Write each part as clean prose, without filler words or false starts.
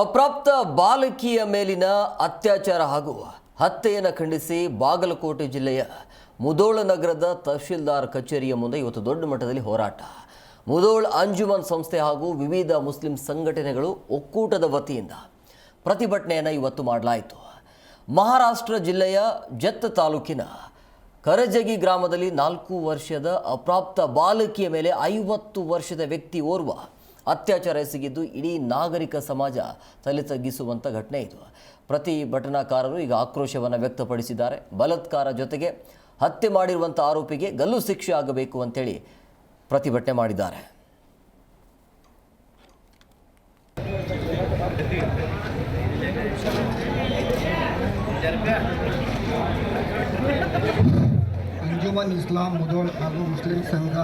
ಅಪ್ರಾಪ್ತ ಬಾಲಕಿಯ ಮೇಲಿನ ಅತ್ಯಾಚಾರ ಹಾಗೂ ಹತ್ಯೆಯನ್ನು ಖಂಡಿಸಿ ಬಾಗಲಕೋಟೆ ಜಿಲ್ಲೆಯ ಮುಧೋಳ ನಗರದ ತಹಶೀಲ್ದಾರ್ ಕಚೇರಿಯ ಮುಂದೆ ಇವತ್ತು ದೊಡ್ಡ ಮಟ್ಟದಲ್ಲಿ ಹೋರಾಟ. ಮುಧೋಳ ಅಂಜುಮನ್ ಸಂಸ್ಥೆ ಹಾಗೂ ವಿವಿಧ ಮುಸ್ಲಿಂ ಸಂಘಟನೆಗಳು ಒಕ್ಕೂಟದ ವತಿಯಿಂದ ಪ್ರತಿಭಟನೆಯನ್ನು ಇವತ್ತು ಮಾಡಲಾಯಿತು. ಮಹಾರಾಷ್ಟ್ರ ಜಿಲ್ಲೆಯ ಜತ್ ತಾಲೂಕಿನ ಕರಜಗಿ ಗ್ರಾಮದಲ್ಲಿ 4 ವರ್ಷದ ಅಪ್ರಾಪ್ತ ಬಾಲಕಿಯ ಮೇಲೆ 50 ವರ್ಷದ ವ್ಯಕ್ತಿ ಓರ್ವ ಅತ್ಯಾಚಾರ ಎಸಗಿದ್ದು ಇಡೀ ನಾಗರಿಕ ಸಮಾಜ ತಲೆ ತಗ್ಗಿಸುವಂಥ ಘಟನೆ ಇದು. ಪ್ರತಿಭಟನಾಕಾರರು ಈಗ ಆಕ್ರೋಶವನ್ನು ವ್ಯಕ್ತಪಡಿಸಿದ್ದಾರೆ. ಬಲಾತ್ಕಾರ ಜೊತೆಗೆ ಹತ್ಯೆ ಮಾಡಿರುವಂಥ ಆರೋಪಿಗೆ ಗಲ್ಲು ಶಿಕ್ಷೆ ಆಗಬೇಕು ಅಂತೇಳಿ ಪ್ರತಿಭಟನೆ ಮಾಡಿದ್ದಾರೆ. ಅಂಜುಮನ್ ಇಸ್ಲಾಂ ಮುಧೋಳ ಹಾಗೂ ಮುಸ್ಲಿಂ ಸಂಘ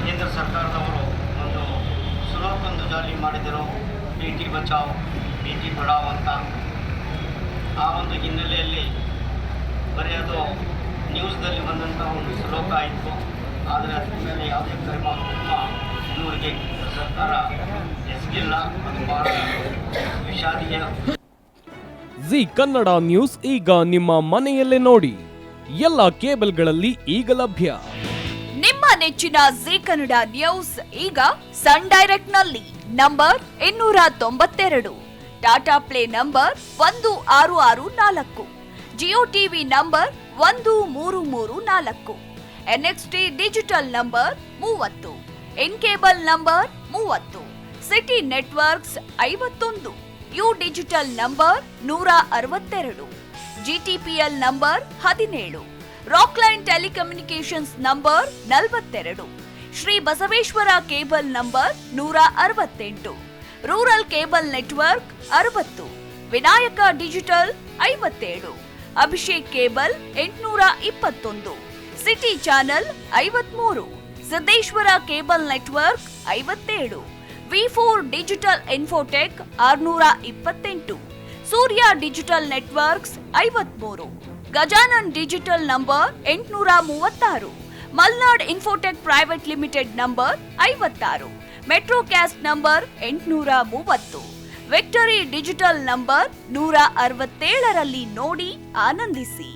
ಕೇಂದ್ರ ಸರ್ಕಾರದವರು ಒಂದು ಸುಲಭಕ್ಕೊಂದು ಜಾರಿ ಮಾಡಿದರು, ಬೇಟಿ ಬಚಾವ್ ಬೇಟಿ ಪಢಾವ್ ಅಂತ. ಆ ಒಂದು ಹಿನ್ನೆಲೆಯಲ್ಲಿ ಬರೀ ಅದು ನ್ಯೂಸ್ನಲ್ಲಿ ಬಂದಂಥ ಒಂದು ಶ್ಲೋಕ ಇತ್ತು. ಆದರೆ ಅದರ ಮೇಲೆ ಯಾವುದೇ ಕ್ರಮ ಇನ್ನೂರಿಗೆ ಸರ್ಕಾರ ಎಸಗಿಲ್ಲ. ಅದು ಬಹಳ ವಿಷಾದೀಯ. ಜಿ ಕನ್ನಡ ನ್ಯೂಸ್ ಈಗ ನಿಮ್ಮ ಮನೆಯಲ್ಲೇ ನೋಡಿ. ಎಲ್ಲ ಕೇಬಲ್ಗಳಲ್ಲಿ ಈಗ ಲಭ್ಯ. ನಿಮ್ಮ ನೆಚ್ಚಿನ ಜಿ ಕನ್ನಡ ನ್ಯೂಸ್ ಈಗ ಸನ್ ಡೈರೆಕ್ಟ್ ನಲ್ಲಿ number 292, Tata Play number 1664, Jio TV number 1334, NXT digital number 30, in cable number 30, city networks 51, U digital number 162, GTPL number 17, Rockline telecommunications number 42, Shri Basaveshwara cable number 168, rural cable network 60, Vinayaka digital 57, Abhishek cable 821, city channel 53, Siddeshwara cable network 57, ವಿ4 digital infotech 628, Surya digital networks 53, Gajanan digital number 836, Malnad infotech private limited number 56, Metrocast number 830, victory digital number 167ರಲ್ಲಿ ನೋಡಿ ಆನಂದಿಸಿ.